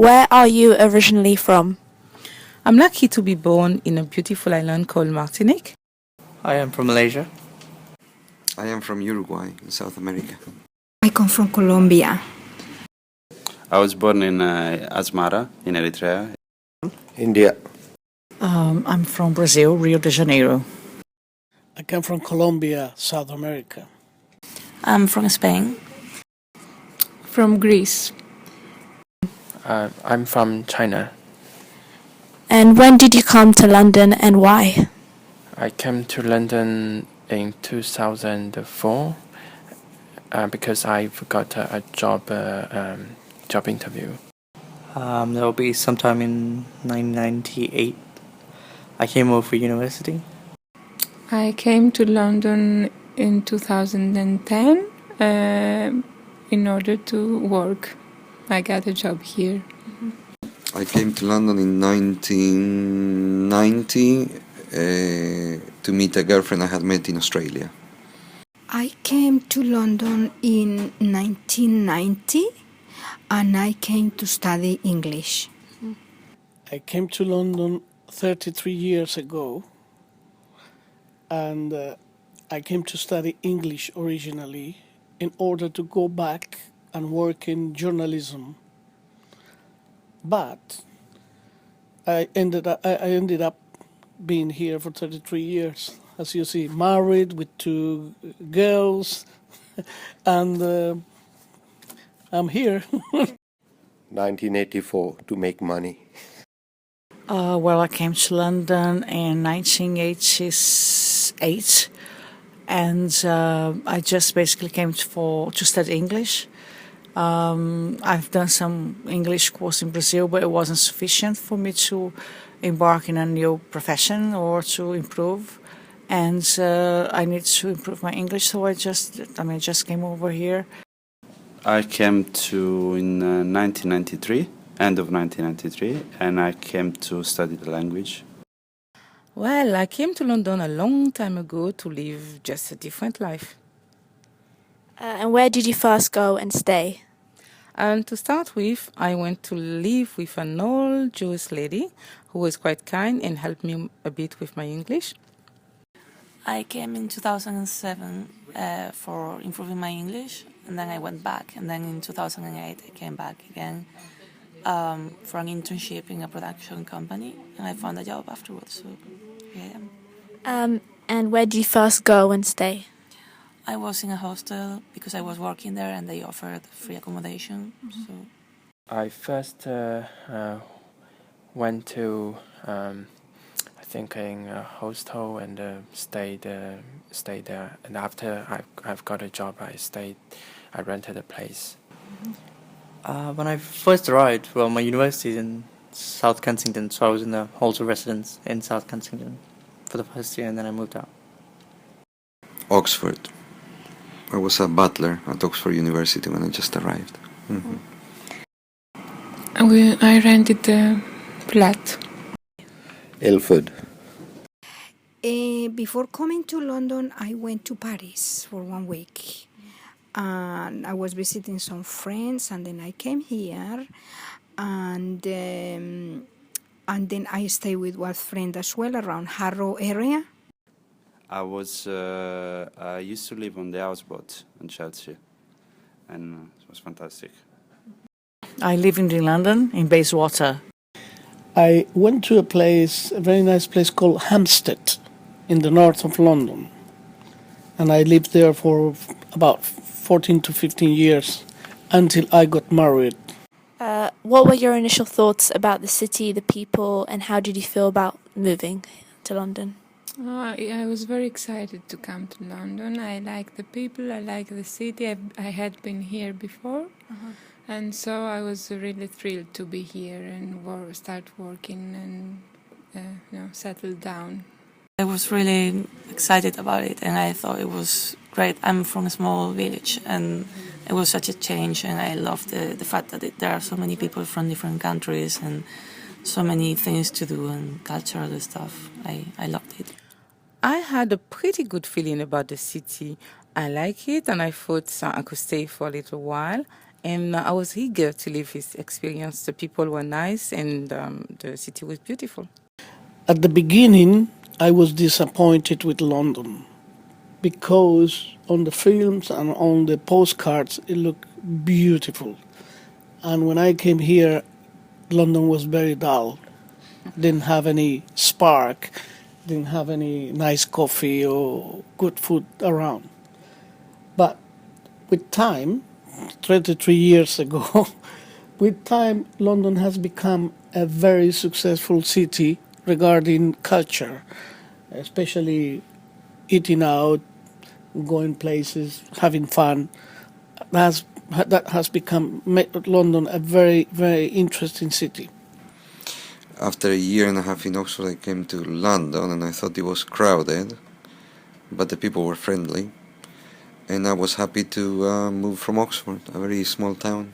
Where are you originally from? I'm lucky to be born in a beautiful island called Martinique. I am from Malaysia. I am from Uruguay, in South America. I come from Colombia. I was born in Asmara, in Eritrea. India. I'm from Brazil, Rio de Janeiro. I come from Colombia, South America. I'm from Spain. From Greece. I'm from China. And when did you come to London and why? I came to London in 2004 because I got a job interview. That will be sometime in 1998. I came over for university. I came to London in 2010 in order to work. I got a job here. I came to London in 1990 to meet a girlfriend I had met in Australia. I came to London in 1990 and I came to study English. I came to London 33 years ago and I came to study English originally in order to go back and work in journalism. But I ended up being here for 33 years, as you see, married with 2 girls, and I'm here. 1984 to make money. Well, I came to London in 1988, and I just basically came to study English. I've done some English course in Brazil, but it wasn't sufficient for me to embark in a new profession or to improve. And I need to improve my English, so I just came over here. I came in 1993, end of 1993, and I came to study the language. Well, I came to London a long time ago to live just a different life. And where did you first go and stay? And to start with, I went to live with an old Jewish lady who was quite kind and helped me a bit with my English. I came in 2007 for improving my English, and then I went back. And then in 2008, I came back again for an internship in a production company, and I found a job afterwards. So here I am. And where did you first go and stay? I was in a hostel because I was working there and they offered free accommodation. Mm-hmm. So I first went to I think in a hostel and stayed there. And after I've got a job, I rented a place. When I first arrived, well, my university is in South Kensington, so I was in the hostel residence in South Kensington for the first year, and then I moved out. Oxford. I was a butler at Oxford University when I just arrived. Mm-hmm. I rented a flat. Ilford. Before coming to London, I went to Paris for 1 week. And I was visiting some friends, and then I came here, and then I stayed with one friend as well around Harrow area. I used to live on the houseboat in Chelsea, and it was fantastic. I live in London, in Bayswater. I went to a very nice place called Hampstead in the north of London. And I lived there for about 14 to 15 years until I got married. What were your initial thoughts about the city, the people, and how did you feel about moving to London? I was very excited to come to London. I like the people, I like the city. I had been here before, and so I was really thrilled to be here and start working and settle down. I was really excited about it, and I thought it was great. I'm from a small village, and it was such a change, and I loved the fact that there are so many people from different countries and so many things to do and cultural stuff. I loved it. I had a pretty good feeling about the city. I like it, and I thought I could stay for a little while. And I was eager to live this experience. The people were nice and the city was beautiful. At the beginning, I was disappointed with London because on the films and on the postcards, it looked beautiful. And when I came here, London was very dull. Didn't have any spark, didn't have any nice coffee or good food around. But with time, 33 years ago, with time, London has become a very successful city regarding culture, especially eating out, going places, having fun. That has become London a very, very interesting city. After a year and a half in Oxford, I came to London, and I thought it was crowded, but the people were friendly. And I was happy to move from Oxford, a very small town.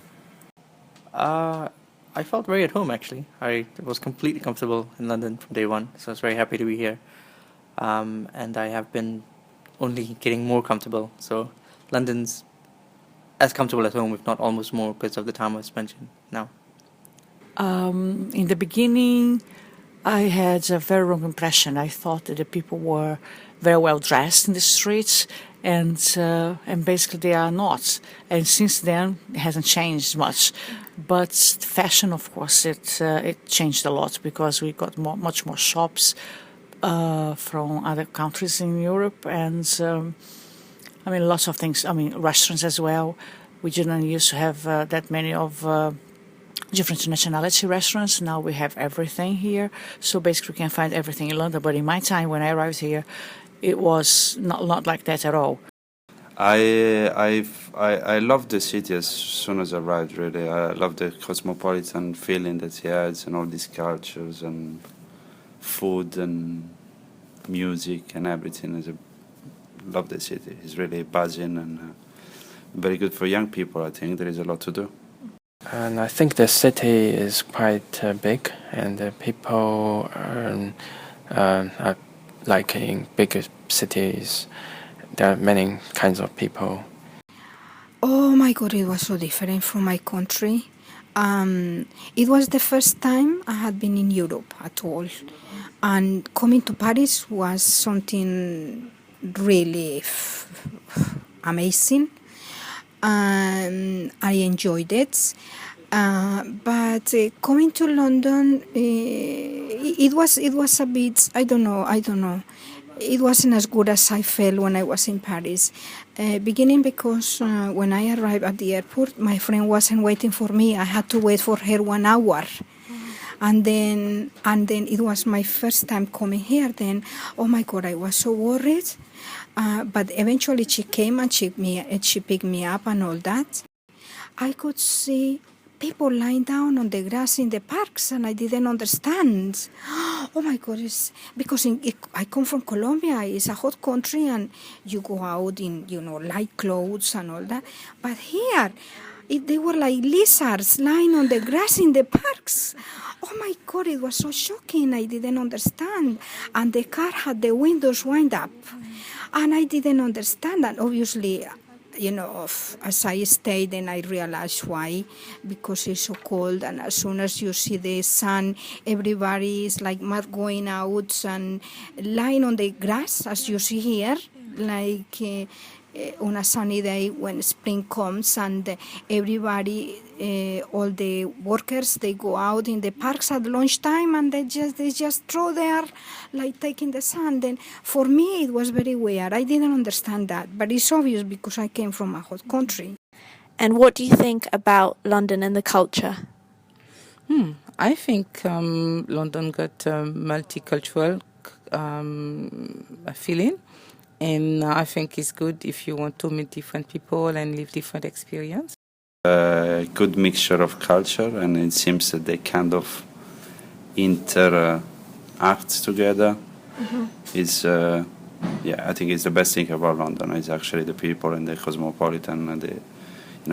I felt very at home, actually. I was completely comfortable in London from day one, so I was very happy to be here. And I have been only getting more comfortable. So London's as comfortable at home, if not almost more, because of the time I've spent now. In the beginning, I had a very wrong impression. I thought that the people were very well dressed in the streets, and basically they are not. And since then, it hasn't changed much. But fashion, of course, it changed a lot because we got much more shops from other countries in Europe, and lots of things. Restaurants as well. We didn't used to have that many of different nationality restaurants. Now we have everything here. So basically we can find everything in London. But in my time, when I arrived here, it was not like that at all. I loved the city as soon as I arrived, really. I loved the cosmopolitan feeling that it has and all these cultures and food and music and everything. I love the city. It's really buzzing and very good for young people. I think there is a lot to do. And I think the city is quite big, and the people are like in bigger cities. There are many kinds of people. Oh my God, it was so different from my country. It was the first time I had been in Europe at all. And coming to Paris was something really amazing. I enjoyed it. But coming to London, it was a bit, I don't know. It wasn't as good as I felt when I was in Paris. Beginning because when I arrived at the airport, my friend wasn't waiting for me. I had to wait for her 1 hour. And then it was my first time coming here. Then, oh my God, I was so worried. But eventually she came and she picked me up and all that. I could see people lying down on the grass in the parks, and I didn't understand. Oh my God, because I come from Colombia. It's a hot country, and you go out in, light clothes and all that. But here, they were like lizards lying on the grass in the parks. Oh my God, it was so shocking. I didn't understand. And the car had the windows wound up. And I didn't understand. And obviously, as I stayed, then I realized why. Because it's so cold. And as soon as you see the sun, everybody is like mad going out and lying on the grass, as you see here, like on a sunny day when spring comes, and everybody, all the workers, they go out in the parks at lunchtime, and they just throw there, like taking the sun. Then for me it was very weird. I didn't understand that, but it's obvious because I came from a hot country. And what do you think about London and the culture? I think London got a multicultural feeling. And I think it's good if you want to meet different people and live different experience. A good mixture of culture, and it seems that they kind of interact together. I think it's the best thing about London. It's actually the people and the cosmopolitan and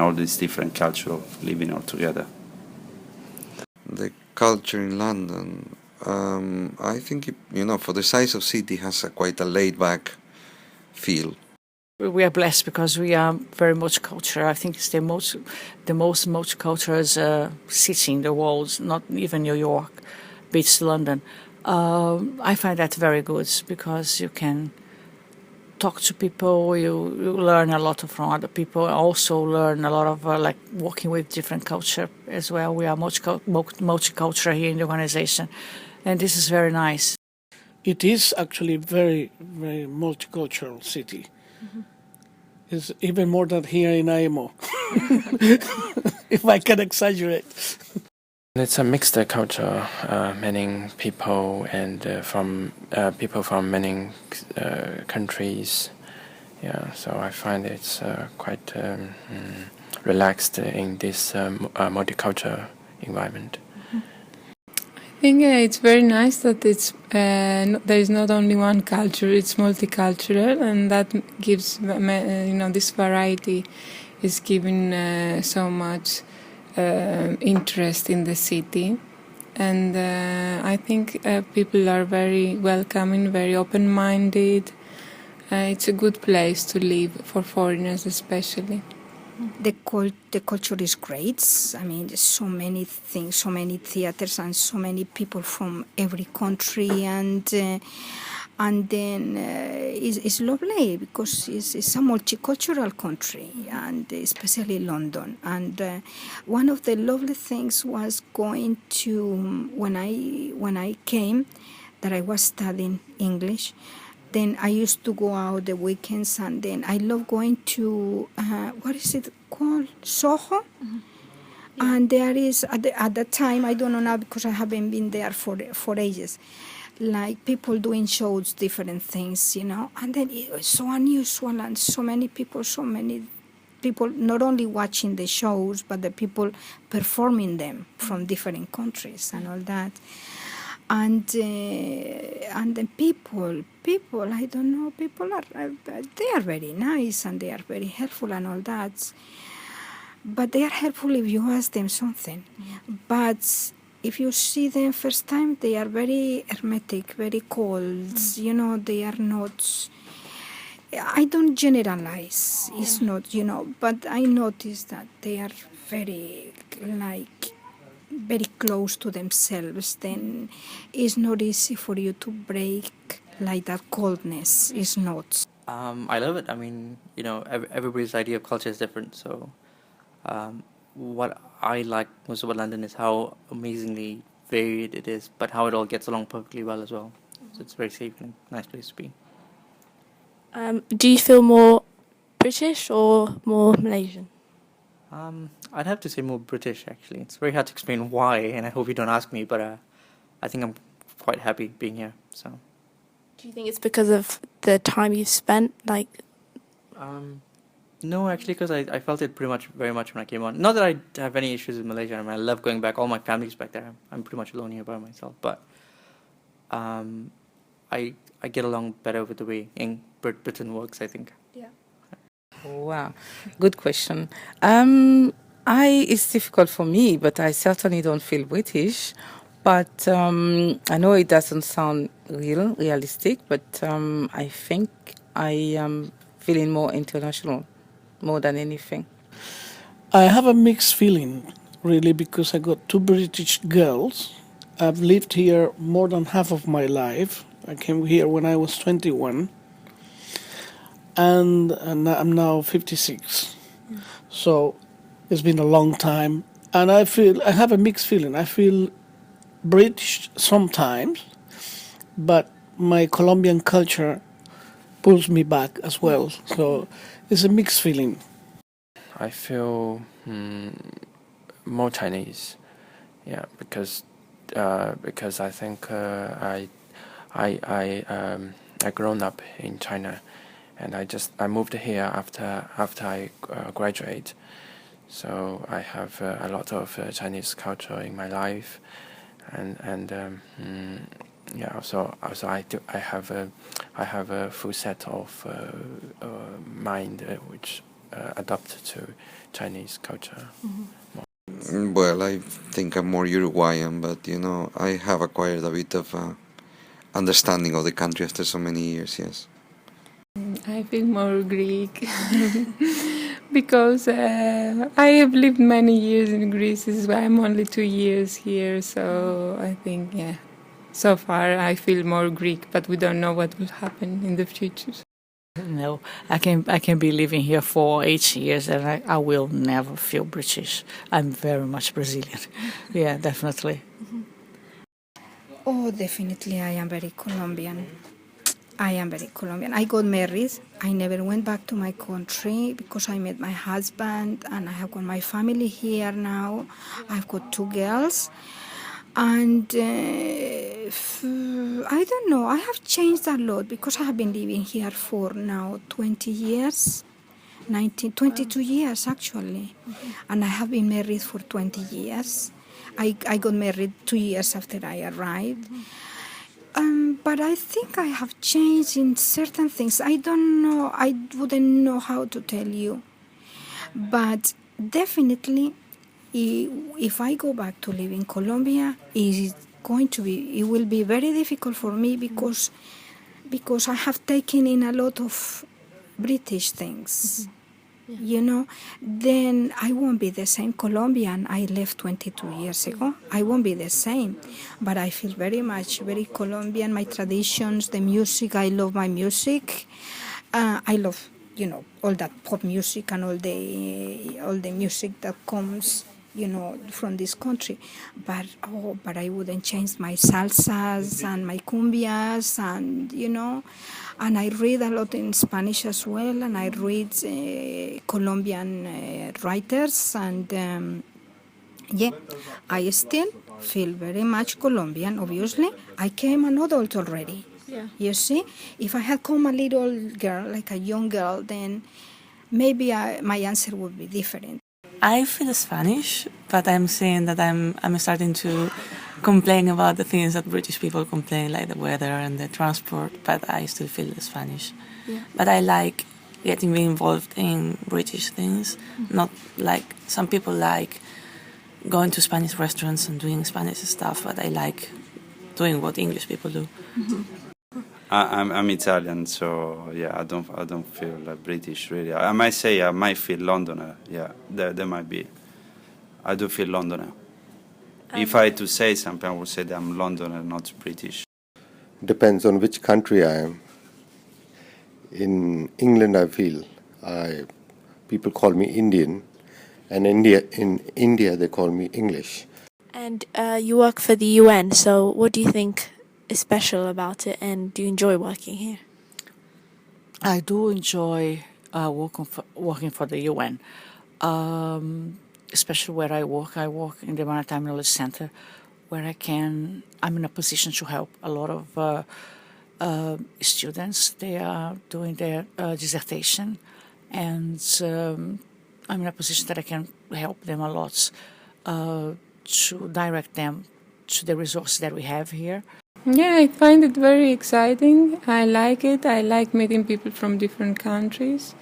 all these different culture of living all together. The culture in London, I think, for the size of city, has quite a laid-back feel. we are blessed because we are very multicultural. I think it's the most multicultural city in the world, not even New York, beats London. I find that very good because you can talk to people, you learn a lot from other people, also learn a lot of like working with different culture as well. We are multicultural here in the organization, and this is very nice. It is actually very, very multicultural city. It's even more than here in IMO, if I can exaggerate. It's a mixed culture, many people and from people from many countries. Yeah, so I find it's quite relaxed in this multicultural environment. I think it's very nice that it's there is not only one culture; it's multicultural, and that gives this variety is giving so much interest in the city, and I think people are very welcoming, very open-minded. It's a good place to live for foreigners, especially. The culture is great. I mean, there's so many things, so many theaters, and so many people from every country, and then it's lovely because it's a multicultural country, and especially London. And one of the lovely things was going to when I came, that I was studying English. Then I used to go out the weekends, and then I love going to what is it called, Soho. Mm-hmm. Yeah. And there is at that time, I don't know now because I haven't been there for ages, like people doing shows, different things, and then it was so unusual, and so many people not only watching the shows, but the people performing them from different countries and all that. And the people, I don't know, people they are very nice, and they are very helpful and all that. But they are helpful if you ask them something. Mm-hmm. But if you see them first time, they are very hermetic, very cold. Mm-hmm. They are not. I don't generalize. Yeah. It's not, but I notice that they are very very close to themselves. Then it's not easy for you to break like that coldness. It's not. I love it. I mean, everybody's idea of culture is different. So what I like most about London is how amazingly varied it is, but how it all gets along perfectly well as well. So it's very safe and a nice place to be. Do you feel more British or more Malaysian? I'd have to say more British, actually. It's very hard to explain why, and I hope you don't ask me, but I think I'm quite happy being here. So. Do you think it's because of the time you've spent, No, actually, because I felt it very much when I came on. Not that I have any issues with Malaysia. I mean, I love going back. All my family's back there. I'm pretty much alone here by myself. But I get along better with the way Britain works, I think. Yeah. Wow, good question. It's difficult for me, but I certainly don't feel British. But I know it doesn't sound realistic, but I think I am feeling more international, more than anything. I have a mixed feeling, really, because I got two British girls. I've lived here more than half of my life. I came here when I was 21. And I'm now 56. So it's been a long time. And I have a mixed feeling. I feel British sometimes, but my Colombian culture pulls me back as well. So it's a mixed feeling. I feel more Chinese, yeah, because I think I grown up in China, and I moved here after I graduate, so I have a lot of Chinese culture in my life, and yeah, so I have a full set of mind which adapt to Chinese culture. Mm-hmm. Well, I think I'm more Uruguayan, but I have acquired a bit of understanding of the country after so many years. Yes. I feel more Greek because I have lived many years in Greece. This is why I'm only 2 years here, so I think, yeah, so far I feel more Greek, but we don't know what will happen in the future. No, I can be living here for 8 years and I will never feel British. I'm very much Brazilian. Yeah, definitely. Oh, definitely, I am very Colombian. I am very Colombian. I got married. I never went back to my country because I met my husband and I have got my family here now. I've got 2 girls. And I don't know, I have changed a lot because I have been living here for now 20 years, 22 years actually. And I have been married for 20 years. I got married 2 years after I arrived. But I think I have changed in certain things. I don't know, I wouldn't know how to tell you. But definitely, if I go back to live in Colombia, it will be very difficult for me because I have taken in a lot of British things. You know, then I won't be the same Colombian I left 22 years ago. I won't be the same, but I feel very Colombian, my traditions, the music. I love my music. I love, all that pop music and all the music that comes, from this country. But I wouldn't change my salsas and my cumbias and, and I read a lot in Spanish as well, and I read Colombian writers, and I still feel very much Colombian, obviously. I came an adult already. Yeah. You see, if I had come a little girl, like a young girl, then maybe my answer would be different. I feel Spanish, but I'm saying that I'm starting to complain about the things that British people complain, like the weather and the transport, but I still feel Spanish. Yeah. But I like getting involved in British things, not like some people like going to Spanish restaurants and doing Spanish stuff, but I like doing what English people do. Mm-hmm. I'm Italian, so yeah, I don't feel British really. I might say I might feel Londoner. Yeah, there might be. I do feel Londoner. If I had to say something, I would say that I'm Londoner, not British. Depends on which country I am. In England, I feel people call me Indian, and in India they call me English. And you work for the UN, so what do you think is special about it, and do you enjoy working here? I do enjoy working for the UN, especially where I work. I work in the Maritime Knowledge Center, where I'm in a position to help a lot of students. They are doing their dissertation, and I'm in a position that I can help them a lot to direct them to the resources that we have here. Yeah, I find it very exciting. I like it. I like meeting people from different countries.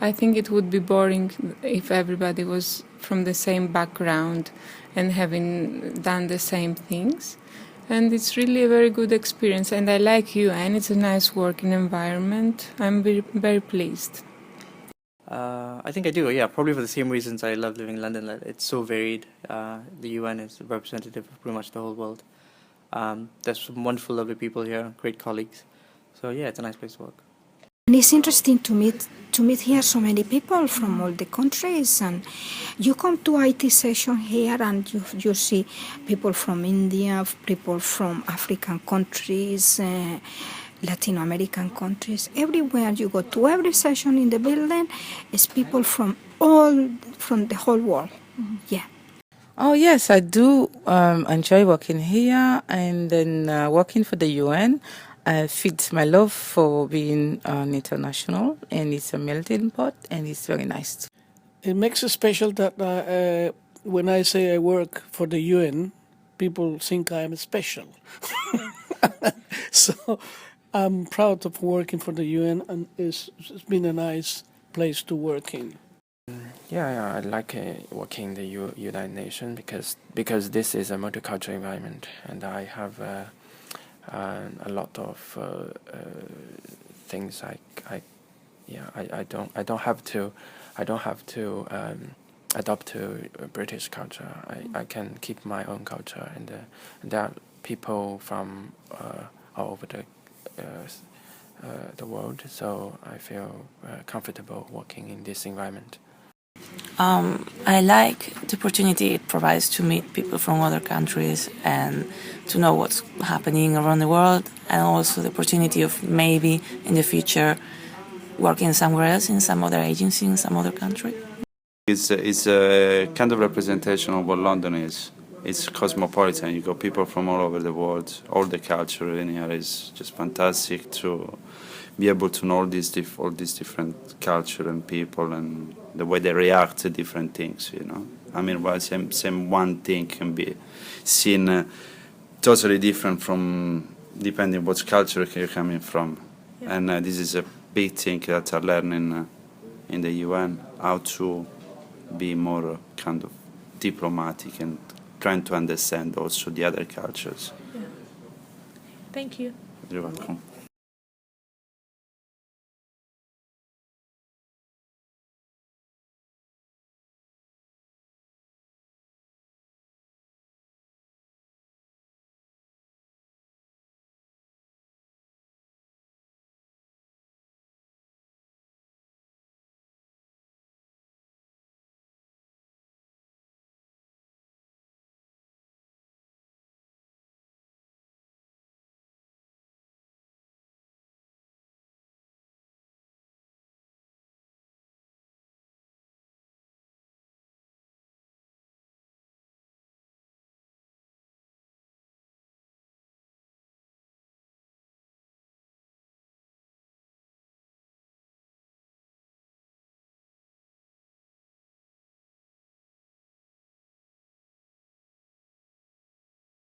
I think it would be boring if everybody was from the same background and having done the same things. And it's really a very good experience. And I like UN. It's a nice working environment. I'm very, very pleased. I think I do, yeah, probably for the same reasons I love living in London. It's so varied. The UN is representative of pretty much the whole world. There's some wonderful, lovely people here, great colleagues. So yeah, it's a nice place to work. And it's interesting to meet here so many people from all the countries, and you come to IT session here and you see people from India, people from African countries, Latin American countries. Everywhere you go to every session in the building is people from the whole world. Mm-hmm. Yeah. Oh yes, I do enjoy working here, and then working for the UN feeds my love for being an international, and it's a melting pot, and it's very nice. It makes it special that when I say I work for the UN, people think I am special. So I'm proud of working for the UN, and it's been a nice place to work in. Yeah, I like working in the United Nations because this is a multicultural environment, and I have a lot of things I yeah, I don't have to adopt to British culture. I can keep my own culture, and there are people from all over the world, so I feel comfortable working in this environment. I like the opportunity it provides to meet people from other countries and to know what's happening around the world, and also the opportunity of maybe in the future working somewhere else in some other agency in some other country. It's a kind of representation of what London is. It's cosmopolitan. You got people from all over the world. All the culture in here is just fantastic to be able to know all these different culture and people and the way they react to different things. You know, I mean, well, same one thing can be seen totally different from depending what culture you're coming from. Yeah. And this is a big thing that I learned in the UN, how to be more kind of diplomatic and trying to understand also the other cultures. Yeah. Thank you. You're welcome.